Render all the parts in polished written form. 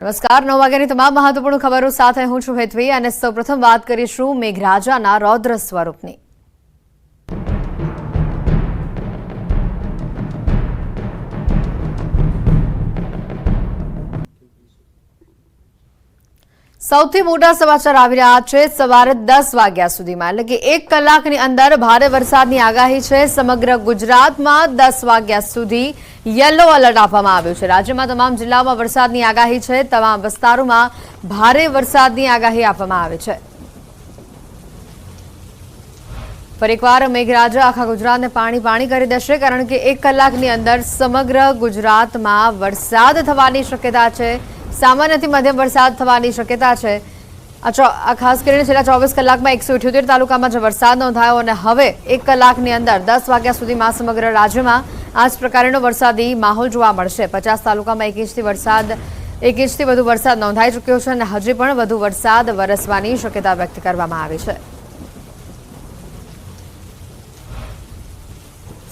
નમસ્કાર 9 વાગ્યાની તમામ મહત્વપૂર્ણ ખબરો સાથે હું છું હેતવી અને સૌપ્રથમ વાત કરીશું મેઘરાજાના રૌદ્ર સ્વરૂપની। સૌથી મોટા સમાચાર આવી રહ્યા છે સવારે 10 વાગ્યા સુધીમાં, એટલે કે 1 કલાકની અંદર ભારે વરસાદની આગાહી છે। સમગ્ર ગુજરાતમાં 10 વાગ્યા સુધી યલો એલર્ટ આપવામાં આવ્યું છે। રાજ્યમાં તમામ જિલ્લાઓમાં વરસાદની આગાહી છે। તમામ વિસ્તારોમાં ભારે વરસાદની આગાહી આપવામાં આવી છે। ફરી એકવાર મેઘરાજા આખા ગુજરાતને પાણી કરી દેશે, કારણ કે 1 કલાકની અંદર સમગ્ર ગુજરાતમાં વરસાદ થવાની શક્યતા છે। સામાન્યથી મધ્યમ વરસાદ થવાની શક્યતા છે। આ ખાસ કરીને છેલ્લા 24 કલાકમાં 178 તાલુકામાં જે વરસાદ નોંધાયો અને હવે 1 કલાકની અંદર 10 વાગ્યા સુધીમાં સમગ્ર રાજ્યમાં આ જ પ્રકારનો વરસાદી માહોલ જોવા મળશે। 50 તાલુકામાં 1 ઇંચથી વધુ વરસાદ નોંધાઈ ચૂક્યો છે અને હજી પણ વધુ વરસાદ વરસવાની શક્યતા વ્યક્ત કરવામાં આવી છે।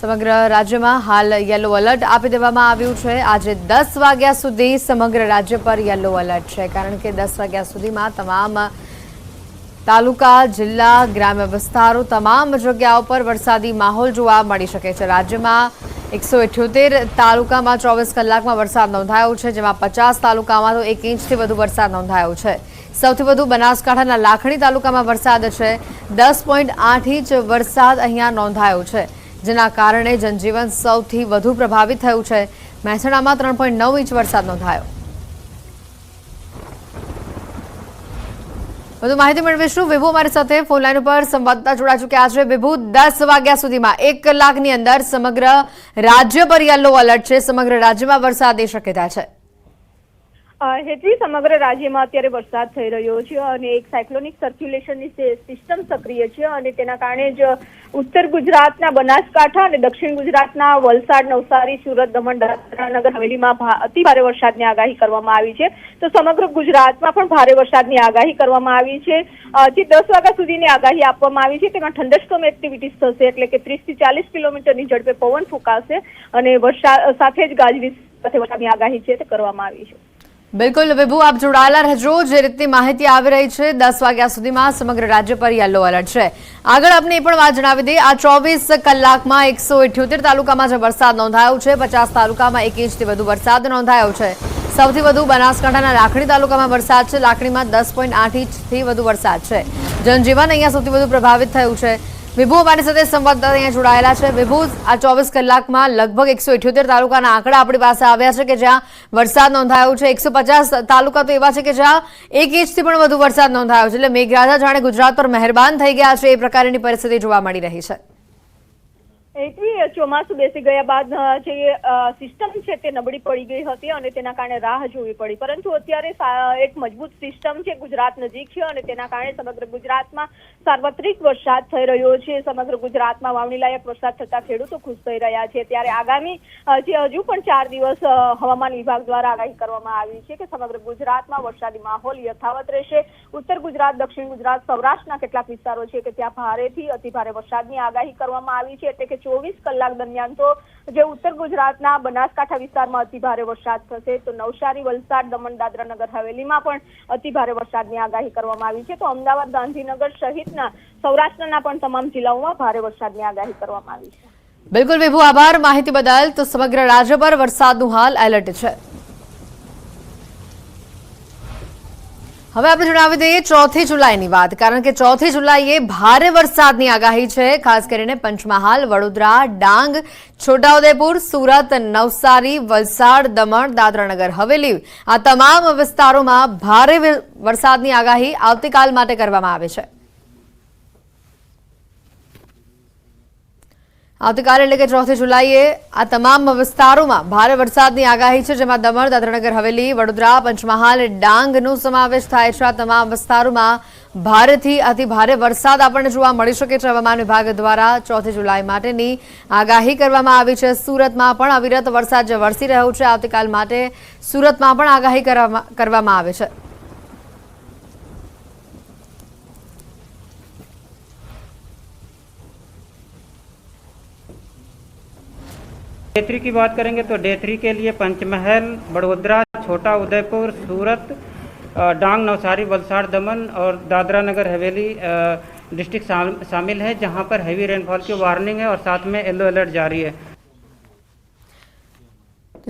સમગ્ર રાજ્યમાં હાલ યલો એલર્ટ આપી દેવામાં આવ્યું છે। આજે 10 વાગ્યા સુધી સમગ્ર રાજ્ય પર યલો એલર્ટ છે, કારણ કે 10 વાગ્યા સુધીમાં તમામ તાલુકા, જિલ્લા, ગ્રામ્ય વિસ્તારો, તમામ જગ્યાઓ પર વરસાદી માહોલ જોવા મળી શકે છે। રાજ્યમાં 178 તાલુકામાં 24 કલાકમાં વરસાદ નોંધાયો છે, જેમાં 50 તાલુકામાં તો 1 ઇંચથી વધુ વરસાદ નોંધાયો છે। સૌથી વધુ બનાસકાંઠાના લાખણી તાલુકામાં વરસાદ છે। 10.8 ઇંચ વરસાદ અહીંયા નોંધાયો છે, જેના કારણે જનજીવન સૌથી વધુ પ્રભાવિત થયું છે। મહેસાણામાં 3.9 ઇંચ વરસાદ નોંધાયો। વધુ માહિતી મેળવીશું। વિભુ અમારી સાથે ફોન લાઈન ઉપર સંવાદદાતા જોડાઈ ચૂક્યા છે। વિભુ, 10 વાગ્યા સુધીમાં 1 કલાકની અંદર સમગ્ર રાજ્ય પર યલો એલર્ટ છે। સમગ્ર રાજ્યમાં વરસાદની શક્યતા છે। હેતવી, સમગ્ર રાજ્યમાં અત્યારે વરસાદ થઈ રહ્યો છે અને એક સાયક્લોનિક સર્ક્યુલેશનની સિસ્ટમ સક્રિય છે અને તેના કારણે જ ઉત્તર ગુજરાતના બનાસકાંઠા અને દક્ષિણ ગુજરાતના વલસાડ, નવસારી, સુરત, દમણ, દાદરા નગર હવેલીમાં અતિ ભારે વરસાદની આગાહી કરવામાં આવી છે। તો સમગ્ર ગુજરાતમાં પણ ભારે વરસાદની આગાહી કરવામાં આવી છે। જે 10 વાગ્યા સુધીની આગાહી આપવામાં આવી છે, તેમાં થંડરસ્ટોર્મ એક્ટિવિટીઝ થશે, એટલે કે 30 થી 40 કિલોમીટરની ઝડપે પવન ફૂંકાશે અને વરસાદ સાથે જ ગાજવીજ સાથે વરસાદની આગાહી છે તે કરવામાં આવી છે। બિલકુલ વિભુ, આપ જોડાયેલા રહેજો। જે રીતની માહિતી આવી રહી છે, 10 વાગ્યા સુધીમાં સમગ્ર રાજ્ય પર યલો એલર્ટ છે। આગળ આપને એ પણ વાત જણાવી દઈએ, આ 24 કલાકમાં 178 તાલુકામાં જે વરસાદ નોંધાયો છે, 50 તાલુકામાં 1 ઇંચથી વધુ વરસાદ નોંધાયો છે। સૌથી વધુ બનાસકાંઠાના લાખણી તાલુકામાં વરસાદ છે। લાખણીમાં 10.8 ઇંચથી વધુ વરસાદ છે। જનજીવન અહીંયા સૌથી વધુ પ્રભાવિત થયું છે। વિભુ અમારી સાથે સંવાદદાતા અહીંયા જોડાયેલા છે। વિભુ, આ 24 કલાકમાં લગભગ 178 તાલુકાના આંકડા આપણી પાસે આવ્યા છે કે જ્યાં વરસાદ નોંધાયો છે। 150 તાલુકા તો એવા છે કે જ્યાં 1 ઇંચથી પણ વધુ વરસાદ નોંધાયો છે। એટલે મેઘરાજા જાણે ગુજરાત પર મહેરબાન થઈ ગયા છે, એ પ્રકારની પરિસ્થિતિ જોવા મળી રહી છે। ચોમાસું બેસી ગયા બાદ જે સિસ્ટમ છે તે નબળી પડી ગઈ હતી અને તેના કારણે રાહ જોવી પડી, પરંતુ અત્યારે એક મજબૂત સિસ્ટમ છે ગુજરાત નજીક છે અને તેના કારણે સમગ્ર ગુજરાતમાં સાર્વત્રિક વરસાદ થઈ રહ્યો છે। સમગ્ર ગુજરાતમાં વાવણી લાયક વરસાદ થતા ખેડૂતો ખુશ થઈ રહ્યા છે। ત્યારે આગામી જે હજુ પણ 4 દિવસ હવામાન વિભાગ દ્વારા આગાહી કરવામાં આવી છે કે સમગ્ર ગુજરાતમાં વરસાદી માહોલ યથાવત રહેશે। ઉત્તર ગુજરાત, દક્ષિણ ગુજરાત, સૌરાષ્ટ્રના કેટલાક વિસ્તારો છે કે ત્યાં ભારેથી અતિ ભારે વરસાદની આગાહી કરવામાં આવી છે, એટલે કે 24 કલાક દરમિયાન તો જે ઉત્તર ગુજરાતના બનાસકાંઠા વિસ્તારમાં અતિ ભારે વરસાદ થશે, તો નવસારી, વલસાડ, દમણ, દાદરા નગર હવેલીમાં પણ અતિ ભારે વરસાદની આગાહી કરવામાં આવી છે। તો અમદાવાદ, ગાંધીનગર સહિતના સૌરાષ્ટ્રના પણ તમામ જિલ્લાઓમાં ભારે વરસાદની આગાહી કરવામાં આવી છે। બિલકુલ વિભુ, આભાર માહિતી બદલ। તો સમગ્ર રાજ્ય પર વરસાદનું હાલ એલર્ટ છે। હવે આપણે જણાવી દઈએ 4 જુલાઈની વાત, કારણ કે 4 જુલાઈએ ભારે વરસાદની આગાહી છે। ખાસ કરીને પંચમહાલ, વડોદરા, ડાંગ, છોટાઉદેપુર, સુરત, નવસારી, વલસાડ, દમણ, દાદરાનગર હવેલી, આ તમામ વિસ્તારોમાં ભારે વરસાદની આગાહી આવતીકાલ માટે કરવામાં આવી છે। આવતીકાલે એટલે કે 4 જુલાઈએ આ તમામ વિસ્તારોમાં ભારે વરસાદની આગાહી છે, જેમાં દમણ, દાદરાનગર હવેલી, વડોદરા, પંચમહાલ, ડાંગનો સમાવેશ થાય છે। આ તમામ વિસ્તારોમાં ભારેથી અતિ ભારે વરસાદ આપણને જોવા મળી શકે છે। હવામાન વિભાગ દ્વારા 4 જુલાઈ માટેની આગાહી કરવામાં આવી છે। સુરતમાં પણ અવિરત વરસાદ જે વરસી રહ્યો છે, આવતીકાલ માટે સુરતમાં પણ આગાહી કરવામાં આવી છે। डे 3 की बात करेंगे तो डे 3 के लिए पंचमहल, बड़ोदरा, छोटा उदयपुर, सूरत, डांग, नवसारी, वलसाड़, दमन और दादरा नगर हवेली डिस्ट्रिक्ट शामिल है, जहां पर हैवी रेनफॉल की वार्निंग है और साथ में येलो अलर्ट जारी है।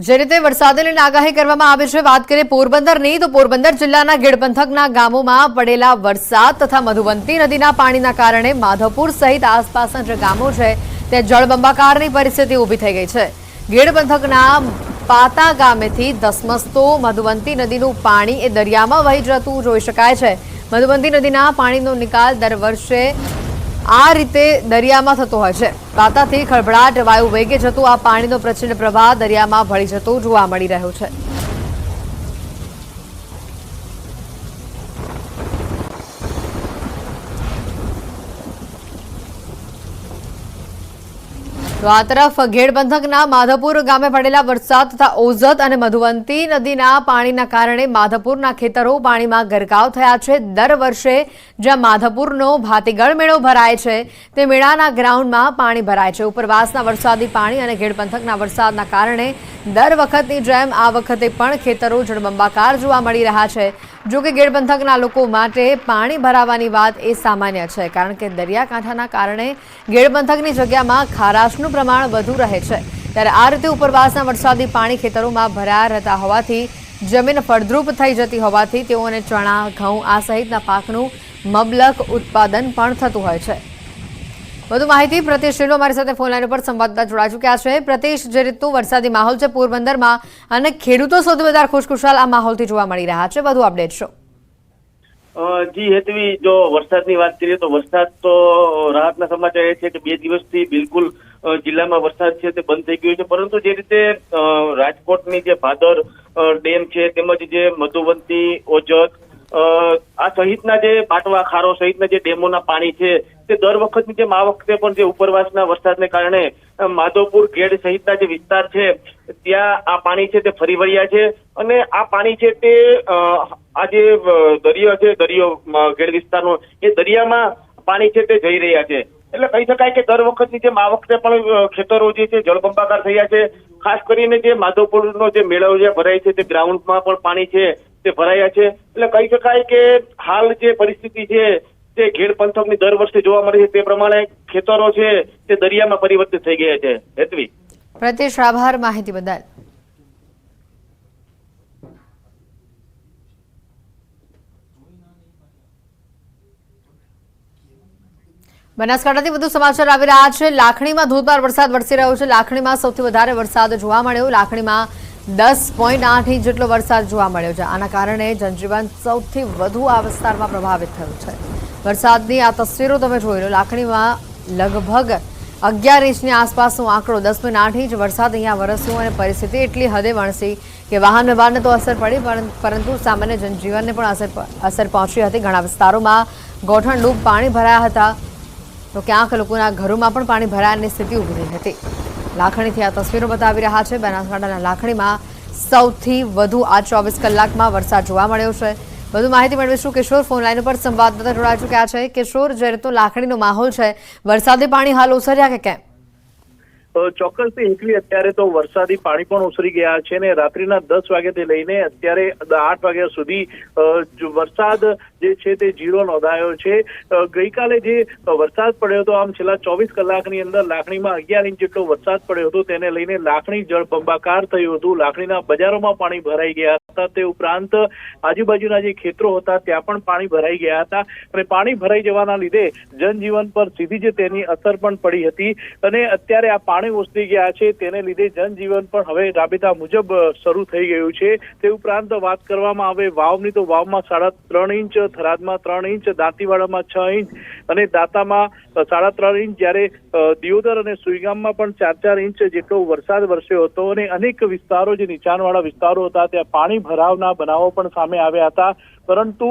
જે રીતે વરસાદને લઈને આગાહી કરવામાં આવી છે, વાત કરીએ પોરબંદરની, તો પોરબંદર જિલ્લાના ગીડ પંથકના ગામોમાં પડેલા વરસાદ તથા મધુવંતી નદીના પાણીના કારણે માધવપુર સહિત આસપાસના જે ગામો છે તે જળબંબાકારની પરિસ્થિતિ ઊભી થઈ ગઈ છે। ગીડ પંથકના પાતા ગામેથી ધસમસતો મધુવંતી નદીનું પાણી એ દરિયામાં વહી જતું જોઈ શકાય છે। મધુવંતી નદીના પાણીનો નિકાલ દર વર્ષે આ રીતે દરિયામાં થતો હોય છે। પાતાથી ખળભળાટ વાયુ વેગે જતું આ પાણીનો પ્રચંડ પ્રવાહ દરિયામાં ભળી જતો જોવા મળી રહ્યો છે। તો આ તરફ ગેડ પંથકના માધવપુર ગામે પડેલા વરસાદ તથા ઓઝત અને મધુવંતી નદીના પાણીના કારણે માધવપુરના ખેતરો પાણીમાં ગરકાવ થયા છે। દર વર્ષે જ્યાં માધવપુરનો ભાતીગળ મેળો ભરાય છે તે મેળાના ગ્રાઉન્ડમાં પાણી ભરાય છે। ઉપરવાસના વરસાદી પાણી અને ગેડ પંથકના વરસાદના કારણે દર વખતની જેમ આ વખતે પણ ખેતરો જળબંબાકાર જોવા મળી રહ્યા છે। જો કે ગેડ પંથકના લોકો માટે પાણી ભરાવાની વાત એ સામાન્ય છે, કારણ કે દરિયાકાંઠાના કારણે ગેડ પંથકની જગ્યામાં ખારાશનું પ્રમાણ વધુ રહે છે। ત્યારે આ રીતે ઉપરવાસના વરસાદી પાણી ખેતરોમાં ભરાયા રહેતા હોવાથી જમીન ફળદ્રુપ થઈ જતી હોવાથી તેઓને ચણા, ઘઉં આ સહિતના પાકનું મબલક ઉત્પાદન પણ થતું હોય છે। વધુ માહિતી પ્રતિશ શેલો અમારી સાથે ફોનલાઈન ઉપર સંવાદદાતા જોડાઈ ચૂક્યા છે। પ્રતિશ, જે રીતનું વરસાદી માહોલ છે પોરબંદરમાં અને ખેડૂતો સૌથી વધારે ખુશખુશાલ આ માહોલથી જોવા મળી રહ્યા છે, વધુ અપડેટ શો? જી હેતવી, જો વરસાદની વાત કરીએ તો વરસાદ તો રાહતના સમાચાર એ છે કે 2 દિવસથી બિલકુલ જિલ્લામાં વરસાદ છે તે બંધ થઈ ગયો છે, પરંતુ જે રીતે રાજકોટની જે ભાદર ડેમ છે તેમજ જે મધુવંતી, ઓજત આ સહિતના જે પાટવા, ખારો સહિતના જે ડેમોના પાણી છે તે દર વખતની જેમ આ વખતે પણ જે ઉપરવાસના વરસાદને કારણે માધવપુર, ગેડ સહિતના જે વિસ્તાર છે ત્યાં આ પાણી છે તે ફરી વળ્યા છે અને આ પાણી છે તે આ જે દરિયો છે, દરિયો ગેડ વિસ્તારનો, એ દરિયામાં પાણી છે તે જઈ રહ્યા છે। એટલે કહી શકાય કે દર વખતની જેમ આ વખતે પણ ખેતરો જે છે જળબંબાકાર થયા છે। ખાસ કરીને જે માધવપુરનો જે મેળો જે ભરાય છે તે ગ્રાઉન્ડમાં પણ પાણી છે તે ભરાયા છે। એટલે કહી શકાય કે હાલ જે પરિસ્થિતિ છે તે ગેડ પંથકની દર વર્ષે જોવા મળે છે તે પ્રમાણે ખેતરો છે તે દરિયામાં પરિવર્તિત થઈ ગયા છે। હેતવી, પ્રતિશ, આભાર માહિતી બદલ। બનાસકાંઠાથી વધુ સમાચાર આવી રહ્યા છે। લાખણીમાં ધોધમાર વરસાદ વરસી રહ્યો છે। લાખણીમાં સૌથી વધારે વરસાદ જોવા મળ્યો। લાખણીમાં 10.8 ઇંચ જેટલો વરસાદ જોવા મળ્યો છે। આના કારણે જનજીવન સૌથી વધુ આ વિસ્તારમાં પ્રભાવિત થયું છે। વરસાદની આ તસવીરો તમે જોઈ લો। લાખણીમાં લગભગ 11 ઇંચની આસપાસનો આંકડો, 10.8 ઇંચ વરસાદ અહીંયા વરસ્યો અને પરિસ્થિતિ એટલી હદે વણસી કે વાહન વ્યવહારને તો અસર પડી, પરંતુ સામાન્ય જનજીવનને પણ અસર પહોંચી હતી। ઘણા વિસ્તારોમાં ગોઠણડૂબ પાણી ભરાયા હતા, તો ક્યાંક લોકોના ઘરોમાં પણ પાણી ભરાયાની સ્થિતિ ઊભી થઈ હતી। લાખણીથી આ તસવીરો બતાવી રહ્યા છે। બનાસકાંઠાના લાખણીમાં સૌથી વધુ આ 24 કલાકમાં વરસાદ જોવા મળ્યો છે। વધુ માહિતી મેળવીશું। કિશોર ફોનલાઈન ઉપર સંવાદદાતા જોડાઈ ચૂક્યા છે। કિશોર, જે રીતનો લાખણીનો માહોલ છે, વરસાદી પાણી હાલ ઓસર્યા કે કેમ? ચોક્કસથી હેતવી, અત્યારે તો વરસાદી પાણી પણ ઓસરી ગયા છે અને રાત્રિના 10 વાગ્યાથી લઈને અત્યારે 8 વાગ્યા સુધી વરસાદ જે છે તે ઝીરો નોંધાયો છે। ગઈકાલે જે વરસાદ પડ્યો હતો, આમ છેલ્લા 24 કલાકની અંદર લાખણીમાં 11 ઇંચ જેટલો વરસાદ પડ્યો હતો, તેને લઈને લાખણી જળબંબાકાર થયું હતું। લાખણીના બજારોમાં પાણી ભરાઈ ગયા હતા। તે ઉપરાંત આજુબાજુના જે ખેતરો હતા ત્યાં પણ પાણી ભરાઈ ગયા હતા અને પાણી ભરાઈ જવાના લીધે જનજીવન પર સીધી જ તેની અસર પણ પડી હતી અને અત્યારે આ પાણી ઓસરી ગયા છે, તેને લીધે જનજીવન પણ હવે રાબેતા મુજબ શરૂ થઈ ગયું છે। તે ઉપરાંત વાત કરવામાં આવે વાવની, તો વાવમાં 3.5 ઇંચ, થરાદમાં 3 ઇંચ, દાંતીવાડામાં 6 ઇંચ અને દાંતામાં 3.5 ઇંચ, જ્યારે દિયોદર અને સુઈગામમાં પણ 4-4 ઇંચ જેટલો વરસાદ વરસ્યો હતો અને અનેક વિસ્તારો જે નીચાણવાળા વિસ્તારો હતા ત્યાં પાણી ભરાવના બનાવો પણ સામે આવ્યા હતા, પરંતુ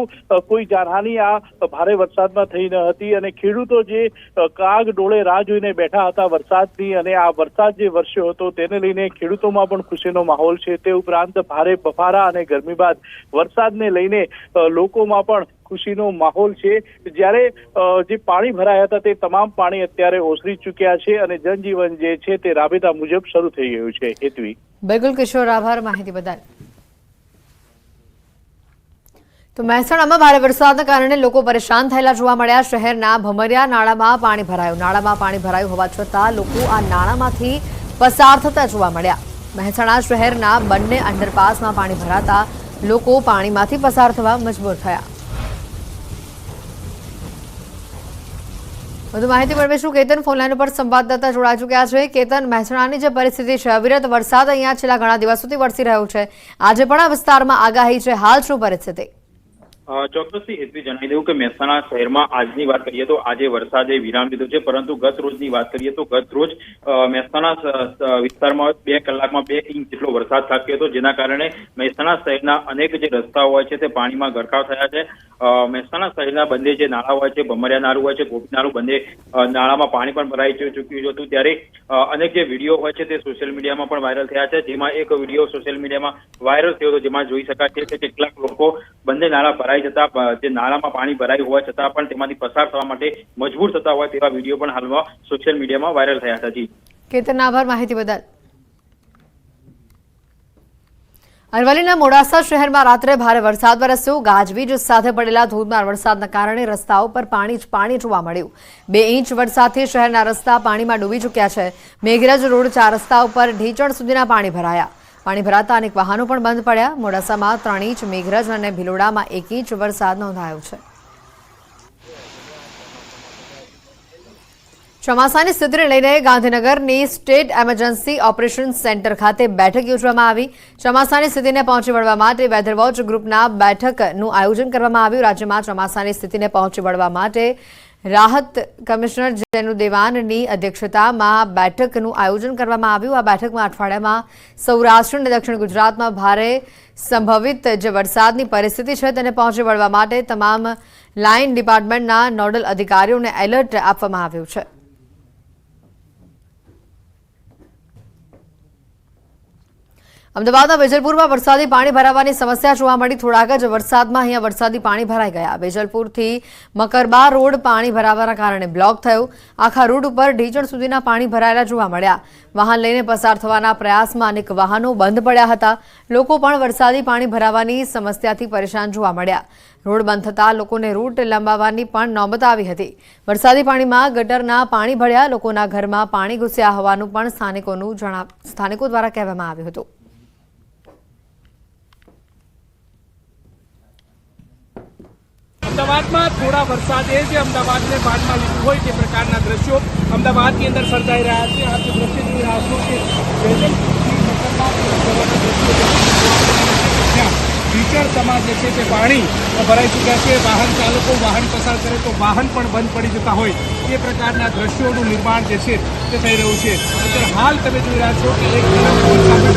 કોઈ જાનહાની આ ભારે વરસાદમાં થઈ ન હતી અને ખેડૂતો જે કાગ ડોળે રાહ જોઈને બેઠા હતા વરસાદની, અને આ વરસાદ જે વરસ્યો હતો તેને લઈને ખેડૂતોમાં પણ ખુશીનો માહોલ છે। તે ઉપરાંત ભારે બફારા અને ગરમી બાદ વરસાદને લઈને લોકોમાં પણ ખુશીનો માહોલ છે। જ્યારે જે પાણી ભરાયા હતા તે તમામ પાણી અત્યારે ઓસરી ચૂક્યા છે અને જનજીવન જે છે તે રાબેતા મુજબ શરૂ થઈ ગયું છે। હેતવી, બિલકુલ કિશોર, આભાર માહિતી બદલ। તો મહેસાણામાં ભારે વરસાદના કારણે લોકો પરેશાન થયેલા જોવા મળ્યા। શહેરના ભમરિયા નાળામાં પાણી ભરાયું। નાળામાં પાણી ભરાયું હોવા છતાં લોકો આ નાળામાંથી પસાર થતા જોવા મળ્યા। મહેસાણા શહેરના બંને અંડરપાસમાં પાણી ભરાતા લોકો પાણીમાંથી પસાર થવા મજબૂર થયા। વધુ માહિતી મેળવીશું કેતન ફોનલાઈન ઉપર સંવાદદાતા જોડાઈ ચૂક્યા છે। કેતન, મહેસાણાની જે પરિસ્થિતિ છે, અવિરત વરસાદ અહીંયા છેલ્લા ઘણા દિવસોથી વરસી રહ્યો છે, આજે પણ આ વિસ્તારમાં આગાહી છે, હાલ શું પરિસ્થિતિ? ચોક્કસથી હેતવી જણાવી દઉં કે મહેસાણા શહેરમાં આજની વાત કરીએ તો આજે વરસાદે વિરામ લીધો છે, પરંતુ ગત રોજની વાત કરીએ તો ગત રોજ મહેસાણા વિસ્તારમાં 2 કલાકમાં 2 ઇંચ જેટલો વરસાદ ખાબક્યો હતો, જેના કારણે મહેસાણા શહેરના અનેક જે રસ્તાઓ હોય છે તે પાણીમાં ગરકાવ થયા છે। મહેસાણા શહેરના બંને જે નાળા હોય છે, ભમરિયા નાળું હોય છે, ગોપી નાળું, બંને નાળામાં પાણી પણ ભરાઈ ચૂક્યું હતું। ત્યારે અનેક જે વિડીયો હોય છે તે સોશિયલ મીડિયામાં પણ વાયરલ થયા છે, જેમાં એક વિડીયો સોશિયલ મીડિયામાં વાયરલ થયો હતો, જેમાં જોઈ શકાય છે કે કેટલાક લોકો બંને નાળા ભરાઈ જતા, જે નાળામાં પાણી ભરાયું હોવા છતાં પણ તેમાંથી પસાર થવા માટે મજબૂર થતા હોય તેવા વિડીયો પણ હાલમાં સોશિયલ મીડિયામાં વાયરલ થયા હતા। જી કેતન, આભાર માહિતી બદલ। અરવલ્લીના મોડાસા શહેરમાં રાત્રે ભારે વરસાદ વરસ્યો। ગાજવીજ સાથે પડેલા ધોધમાર વરસાદના કારણે રસ્તાઓ પર પાણી જ પાણી જોવા મળ્યું। 2 ઇંચ વરસાદથી શહેરના રસ્તા પાણીમાં ડૂબી ચૂક્યા છે। મેઘરજ રોડ 4 રસ્તા ઉપર ઢીચણ સુધીના પાણી ભરાયા। પાણી ભરાતા અનેક વાહનો પણ બંધ પડ્યા। મોડાસામાં 3 ઇંચ, મેઘરજ અને ભિલોડામાં 1 ઇંચ વરસાદ નોંધાયો છે। ચોમાસાની સ્થિતિને લઈને ગાંધીનગરની સ્ટેટ એમરજન્સી ઓપરેશન સેન્ટર ખાતે બેઠક યોજવામાં આવી। ચોમાસાની સ્થિતિને પહોંચી વળવા માટે વેધર વોચ ગ્રુપના બેઠકનું આયોજન કરવામાં આવ્યું। રાજ્યમાં ચોમાસાની સ્થિતિને પહોંચી વળવા માટે રાહત કમિશનર જેનુ દેવાનની અધ્યક્ષતામાં બેઠકનું આયોજન કરવામાં આવ્યું। આ બેઠકમાં અઠવાડિયામાં સૌરાષ્ટ્ર અને દક્ષિણ ગુજરાતમાં ભારે સંભવિત જે વરસાદની પરિસ્થિતિ છે તેને પહોંચી વળવા માટે તમામ લાઇન ડિપાર્ટમેન્ટના નોડલ અધિકારીઓને એલર્ટ આપવામાં આવ્યું છે। અમદાવાદના વેજલપુરમાં વરસાદી પાણી ભરાવાની સમસ્યા જોવા મળી। થોડાક જ વરસાદમાં અહીંયા વરસાદી પાણી ભરાઈ ગયા। વેજલપુરથી મકરબા રોડ પાણી ભરાવાના કારણે બ્લોક થયો। આખા રોડ ઉપર ઢીચણ સુધીના પાણી ભરાયેલા જોવા મળ્યા। વાહન લઈને પસાર થવાના પ્રયાસમાં અનેક વાહનો બંધ પડ્યા હતા। લોકો પણ વરસાદી પાણી ભરાવાની સમસ્યાથી પરેશાન જોવા મળ્યા। રોડ બંધ થતાં લોકોને રૂટ લંબાવવાની પણ નોબત આવી હતી। વરસાદી પાણીમાં ગટરના પાણી ભળ્યા। લોકોના ઘરમાં પાણી ઘૂસ્યા હોવાનું પણ સ્થાનિકો દ્વારા કહેવામાં આવ્યું હતું। અમદાવાદમાં થોડા વરસાદે જે અમદાવાદને બાદમાં લીધું હોય તે પ્રકારના દ્રશ્યો અમદાવાદની અંદર સર્જાઈ રહ્યા છે। આ દ્રશ્ય જોઈ રહ્યા છો કે ઢીચણ સમાજ જે છે તે પાણી ભરાઈ ચૂક્યા છે। વાહન ચાલકો વાહન પસાર કરે તો વાહન પણ બંધ પડી જતા હોય તે પ્રકારના દ્રશ્યોનું નિર્માણ જે છે તે થઈ રહ્યું છે। અત્યારે હાલ તમે જોઈ રહ્યા છો કે એક તરફ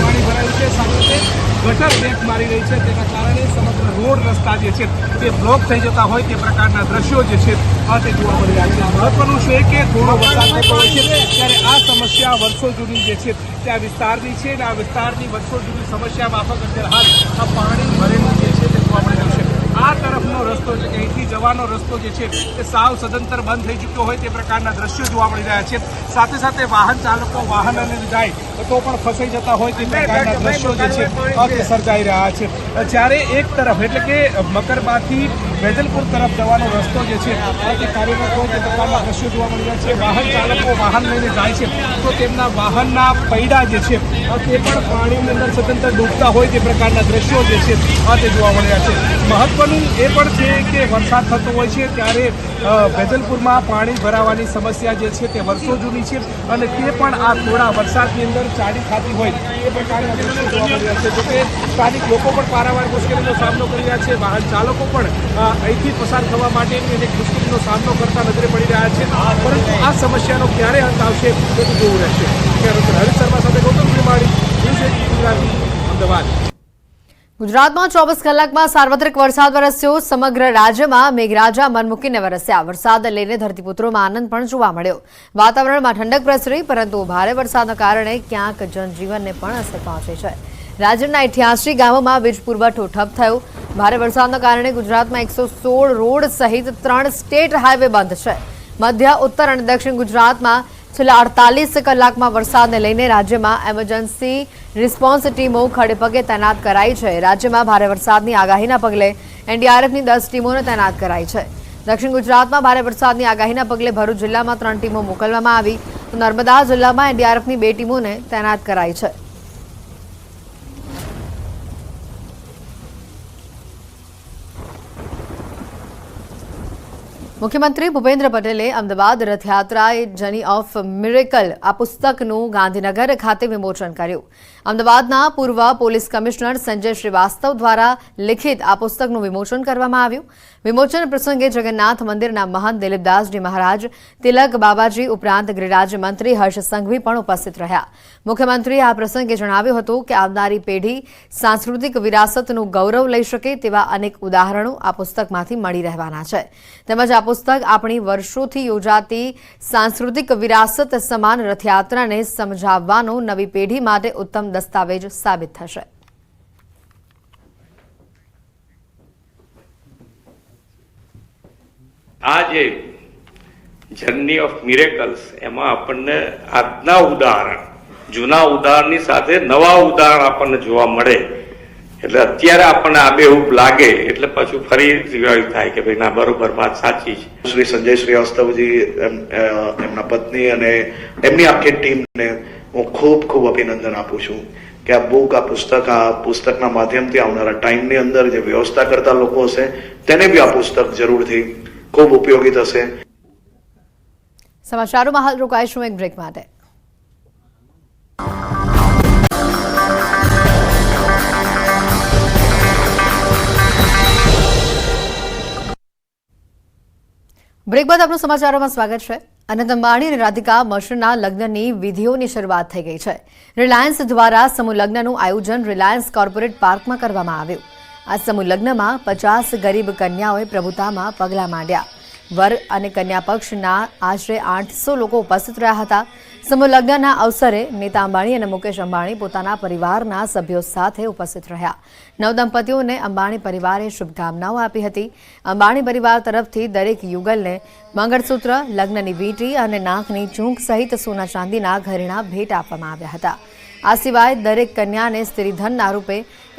પાણી ભરાયું છે, સાથે ગટર બ્રેક મારી રહી છે, તેના કારણે સમગ્ર રોડ રસ્તા જે છે તે બ્લોક થઈ જતા હોય તે પ્રકારના દ્રશ્યો જે છે તે જોવા મળી રહ્યા છે। મહત્વનું છે કે થોડો વરસાદ થતો હોય છે ત્યારે આ સમસ્યા વર્ષો જૂની જે છે તે આ વિસ્તારની છે અને આ વિસ્તારની વર્ષો જૂની સમસ્યા માફક અત્યારે હાલ આ પાણી ભરેલું જે છે તે જોવા મળી રહ્યું છે। આ તરફનો રસ્તો છે, અહીંથી જવાનો રસ્તો જે છે તે સાવ સદંતર બંધ થઈ ચૂક્યો હોય તે પ્રકારના દ્રશ્યો જોવા મળી રહ્યા છે। સાથે સાથે વાહન ચાલકો વાહન અને જાય તો પણ ફસાઈ જતા હોય તે પ્રકારના દ્રશ્યો જે છે તે સર્જાઈ રહ્યા છે। જ્યારે એક તરફ એટલે કે મકરબાથી વેજલપુર તરફ જવાનો રસ્તો જે છે તે કાર્યરત હોય તે પ્રકારના દ્રશ્યો જોવા મળી રહ્યા છે। વાહન ચાલકો વાહન લઈને જાય છે તો તેમના વાહનના પૈડા જે છે તે પણ પાણીની અંદર સતત ડૂબતા હોય તે પ્રકારના દ્રશ્યો જે છે તે જોવા મળી રહ્યા છે। મહત્વનું એ પણ છે કે વરસાદ થતો હોય છે ત્યારે વેજલપુરમાં પાણી ભરાવાની સમસ્યા જે છે તે વર્ષો જૂની છે અને તે પણ આ થોડા વરસાદની અંદર ચાડી ખાતી હોય એ પ્રકારના દ્રશ્યો જોવા મળી રહ્યા છે। જોકે સ્થાનિક લોકો પણ પારાવાર મુશ્કેલીનો સામનો કરી રહ્યા છે। વાહન ચાલકો પણ અહીંથી પસાર થવા માટેની અનેક મુશ્કેલીનો સામનો કરતા નજરે પડી રહ્યા છે, પરંતુ આ સમસ્યાનો ક્યારે અંત આવશે તે તો જોવું રહેશે। હરીશ શર્મા સાથે ગૌતમ ત્રિમાળી, ન્યૂઝ 18 ગુજરાતી, અમદાવાદ। ગુજરાતમાં 24 કલાકમાં સાર્વત્રિક વરસાદ વરસ્યો। સમગ્ર રાજ્યમાં મેઘરાજા મન મૂકીને વરસ્યા। વરસાદ લઈને ધરતીપુત્રોમાં આનંદ પણ જોવા મળ્યો। વાતાવરણમાં ઠંડક પ્રસરી, પરંતુ ભારે વરસાદના કારણે ક્યાંક જનજીવનને પણ અસર પહોંચી છે। રાજ્યના 88 ગામોમાં વીજ પુરવઠો ઠપ થયો। ભારે વરસાદના કારણે ગુજરાતમાં 116 રોડ સહિત 3 સ્ટેટ હાઈવે બંધ છે। મધ્ય, ઉત્તર અને દક્ષિણ ગુજરાતમાં છેલ્લા 48 કલાકમાં વરસાદને લઈને રાજ્યમાં એમરજન્સી રિસ્પોન્સ ટીમો ખડેપગે તૈનાત કરાઈ છે. રાજ્યમાં ભારે વરસાદની આગાહીના પગલે એનડીઆરએફની 10 ટીમોને તૈનાત કરાઈ છે. દક્ષિણ ગુજરાતમાં ભારે વરસાદની આગાહીના પગલે ભરૂચ જિલ્લામાં 3 ટીમો મોકલવામાં આવી તો નર્મદા જિલ્લામાં એનડીઆરએફની 2 ટીમોને તૈનાત કરાઈ છે. મુખ્યમંત્રી ભૂપેન્દ્ર પટેલે અમદાવાદ રથયાત્રા એ જર્ની ઓફ મિરેકલ આ પુસ્તકનું ગાંધીનગર ખાતે વિમોચન કર્યું. અમદાવાદના પૂર્વ પોલીસ કમિશનર સંજય શ્રીવાસ્તવ દ્વારા લિખિત આ પુસ્તકનું વિમોચન કરવામાં આવ્યું. વિમોચન પ્રસંગે જગન્નાથ મંદિરના મહંત દિલીપદાસજી મહારાજ, તિલક બાબાજી ઉપરાંત ગૃહરાજ્ય મંત્રી હર્ષ સંઘવી પણ ઉપસ્થિત રહ્યા. મુખ્યમંત્રીએ આ પ્રસંગે જણાવ્યું હતું કે આવનારી પેઢી સાંસ્કૃતિક વિરાસતનું ગૌરવ લઈ શકે તેવા અનેક ઉદાહરણો આ પુસ્તકમાંથી મળી રહેવાના છે. તેમજ આ પુસ્તક આપણી વર્ષોથી યોજાતી સાંસ્કૃતિક વિરાસત સમાન રથયાત્રાને સમજાવવાનો નવી પેઢી માટે ઉત્તમ દસ્તાવેજ સાબિત થશે. આ જે જર્ની ઓફ મિરેકલ્સ એમાં આપણને આજના ઉદાહરણ, જૂના ઉદાહરણની સાથે નવા ઉદાહરણ આપણને જોવા મળે એટલે અત્યારે આપણને આબેહૂબ લાગે એટલે પાછું ફરી રિવાઇવ થાય કે ભાઈ ના બરોબર વાત સાચી છે. શ્રી સંજય શ્રીવાસ્તવજી, એમના પત્ની અને એમની આખી ટીમને હું ખૂબ ખૂબ અભિનંદન આપું છું કે આ બુક, આ પુસ્તકના માધ્યમથી આવનારા ટાઈમની અંદર જે વ્યવસ્થા કરતા લોકો હશે તેને બી આ પુસ્તક જરૂરથી ખૂબ ઉપયોગી થશે. સમાચારોમાં હાલ રોકાઈશું એક બ્રેક માટે. બ્રેક બાદ આપનું સમાચારોમાં સ્વાગત છે. અનંત અંબાણી અને રાધિકા મર્ચન્ટના લગ્નની વિધિઓની શરૂઆત થઈ ગઈ છે. રિલાયન્સ દ્વારા સમૂહ લગ્નનું આયોજન રિલાયન્સ કોર્પોરેટ પાર્કમાં કરવામાં આવ્યું. આ સમૂહ લગ્નમાં 50 ગરીબ કન્યાઓએ પ્રભુતામાં પગલાં માંડ્યા. વર અને કન્યા પક્ષના આશરે 800 લોકો ઉપસ્થિત રહ્યા હતા. સમૂહ લગ્નના અવસરે નીતા અંબાણી અને મુકેશ અંબાણી પોતાના પરિવારના સભ્યો સાથે ઉપસ્થિત રહ્યા. નવદંપતીઓને અંબાણી પરિવારે શુભકામનાઓ આપી હતી. અંબાણી પરિવાર તરફથી દરેક યુગલને મંગળસૂત્ર, લગ્નની વીંટી અને નાકની ચૂંક સહિત સોના ચાંદીના ઘરેણાં ભેટ આપવામાં આવ્યા હતા. આ સિવાય દરેક કન્યાને સ્ત્રીધનના રૂપે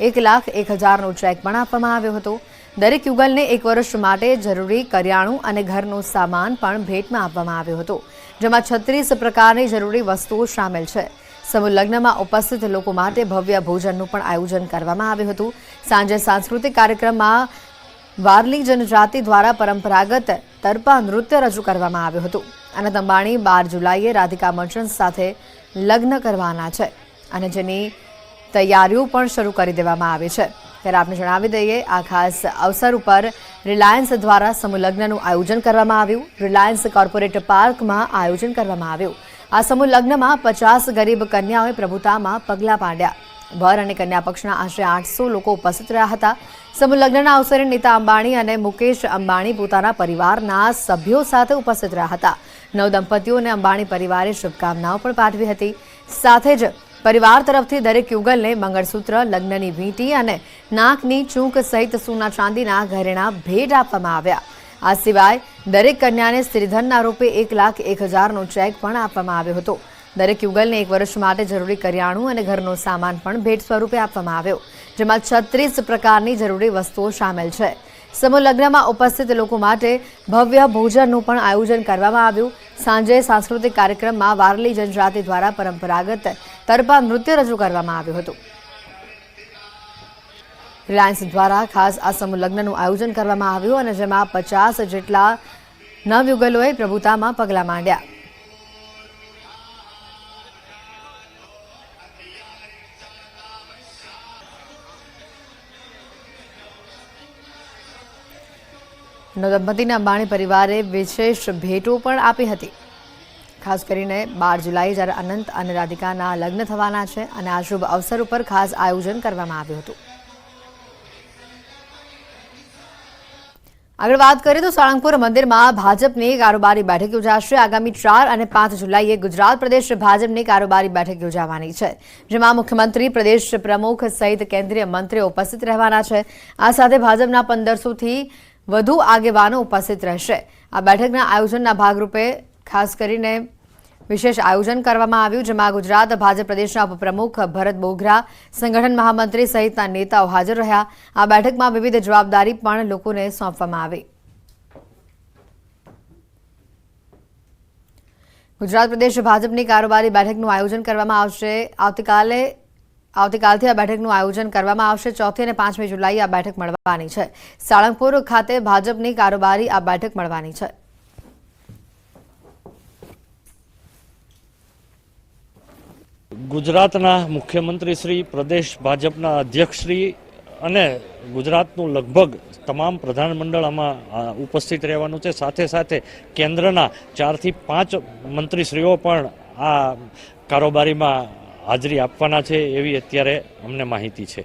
1,01,000નો ચેક પણ આપવામાં આવ્યો હતો. દરેક યુગલને 1 વર્ષ માટે જરૂરી કરિયાણું અને ઘરનો સામાન પણ ભેટમાં આપવામાં આવ્યો હતો, જેમાં 36 પ્રકારની જરૂરી વસ્તુઓ સામેલ છે. સમૂહ લગ્નમાં ઉપસ્થિત લોકો માટે ભવ્ય ભોજનનું પણ આયોજન કરવામાં આવ્યું હતું. સાંજે સાંસ્કૃતિક કાર્યક્રમમાં વારલી જનજાતિ દ્વારા પરંપરાગત તરપા નૃત્ય રજૂ કરવામાં આવ્યું હતું. અનંત અંબાણી 12 જુલાઈએ રાધિકા મર્ચન્ટ સાથે લગ્ન કરવાના છે અને જેની તૈયારીઓ પણ શરૂ કરી દેવામાં આવી છે. ત્યારે આપણે જણાવી દઈએ, આ ખાસ અવસર ઉપર રિલાયન્સ દ્વારા સમૂહ લગ્નનું આયોજન કરવામાં આવ્યું. રિલાયન્સ કોર્પોરેટ પાર્કમાં આયોજન કરવામાં આવ્યું. આ સમૂહ લગ્નમાં 50 ગરીબ કન્યાઓએ પ્રભુતામાં પગલાં માંડ્યા. વર અને કન્યા પક્ષના આશરે 800 લોકો ઉપસ્થિત રહ્યા હતા. સમૂહ લગ્નના અવસરે નીતા અંબાણી અને મુકેશ અંબાણી પોતાના પરિવારના સભ્યો સાથે ઉપસ્થિત રહ્યા હતા. નવદંપતીઓને અંબાણી પરિવારે શુભકામનાઓ પણ પાઠવી હતી. સાથે જ પરિવાર તરફથી દરેક યુગલને મંગળસૂત્ર, લગ્નની વીંટી અને નાકની ચૂંક સહિત સોના ચાંદીના ઘરેણાં ભેટ આપવામાં આવ્યા. આ સિવાય દરેક કન્યાને સ્ત્રીધનના રૂપે 1,01,000નો ચેક પણ આપવામાં આવ્યો હતો. દરેક યુગલને 1 વર્ષ માટે જરૂરી કરિયાણું અને ઘરનો સામાન પણ ભેટ સ્વરૂપે આપવામાં આવ્યો, જેમાં 36 પ્રકારની જરૂરી વસ્તુઓ સામેલ છે. સમૂહ લગ્નમાં ઉપસ્થિત લોકો માટે ભવ્ય ભોજનનું પણ આયોજન કરવામાં આવ્યું. સાંજે સાંસ્કૃતિક કાર્યક્રમમાં વારલી જનજાતિ દ્વારા પરંપરાગત તરપા નૃત્ય રજૂ કરવામાં આવ્યું હતું. રિલાયન્સ દ્વારા ખાસ આ સમૂહ લગ્નનું આયોજન કરવામાં આવ્યું અને જેમાં 50 જેટલા નવયુગલોએ પ્રભુતામાં પગલાં માંડ્યા. નવદંપતીના અંબાણી પરિવારે વિશેષ ભેટો પણ આપી હતી. ખાસ કરીને 12 જુલાઈએ જ્યારે અનંત અને રાધિકાના લગ્ન થવાના છે અને આ શુભ અવસર ઉપર ખાસ આયોજન કરવામાં આવ્યું હતું. આગળ વાત કરીએ તો સાળંગપુર મંદિરમાં ભાજપની કારોબારી બેઠક યોજાશે. આગામી 4 અને 5 જુલાઈએ ગુજરાત પ્રદેશ ભાજપની કારોબારી બેઠક યોજાવાની છે, જેમાં મુખ્યમંત્રી, પ્રદેશ પ્રમુખ સહિત કેન્દ્રીય મંત્રીઓ ઉપસ્થિત રહેવાના છે. આ સાથે ભાજપના 1500થી વધુ આગેવાનો ઉપસ્થિત રહેશે. આ બેઠકના આયોજનના ભાગરૂપે ખાસ કરીને વિશેષ આયોજન કરવામાં આવ્યું, જેમાં ગુજરાત ભાજપ પ્રદેશના ઉપપ્રમુખ ભરત બોઘરા, સંગઠન મહામંત્રી સહિતના નેતાઓ હાજર રહ્યા. આ બેઠકમાં વિવિધ જવાબદારી પણ લોકોને સોંપવામાં આવી. ગુજરાત પ્રદેશ ભાજપની કારોબારી બેઠકનું આયોજન કરવામાં આવશે. આવતીકાલથી આ બેઠકનું આયોજન કરવામાં આવશે. 4મી અને 5મી જુલાઈએ આ બેઠક મળવાની છે. સાળંગપુર ખાતે ભાજપની કારોબારી આ બેઠક મળવાની છે. ગુજરાતના મુખ્યમંત્રી શ્રી, પ્રદેશ ભાજપના અધ્યક્ષ શ્રી અને ગુજરાતનું લગભગ તમામ પ્રધાનમંડળ આમાં ઉપસ્થિત રહેવાનું છે. સાથે સાથે કેન્દ્રના 4 થી 5 મંત્રીશ્રીઓ પણ આ કારોબારીમાં હાજરી આપવાના છે એવી અત્યારે અમને માહિતી છે.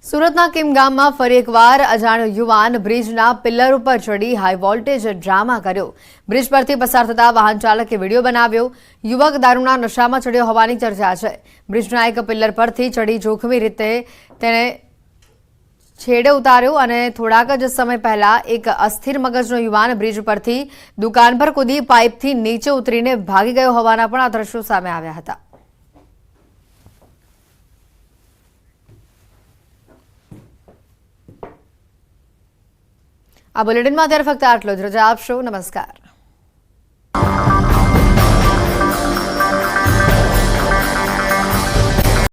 સુરતના કિમ ગામમાં ફરી એકવાર અજાણ્યો યુવાન બ્રિજના પિલ્લર ઉપર ચડી હાઈ વોલ્ટેજ ડ્રામા કર્યો. બ્રિજ પરથી પસાર થતા વાહન ચાલકે વિડીયો બનાવ્યો. યુવક દારૂના નશામાં ચડ્યો હોવાની ચર્ચા છે. બ્રિજના એક પિલ્લર પરથી ચડી જોખમી રીતે તેને છેડે ઉતાર્યો અને થોડાક જ સમય પહેલા એક અસ્થિર મગજનો યુવાન બ્રિજ પરથી દુકાન પર કૂદી પાઇપથી નીચે ઉતરીને ભાગી ગયો હોવાના પણ આ દ્રશ્યો સામે આવ્યા હતા. આ બુલેટિનમાં અત્યારે ફક્ત આટલો જ. રજા આપશો. નમસ્કાર.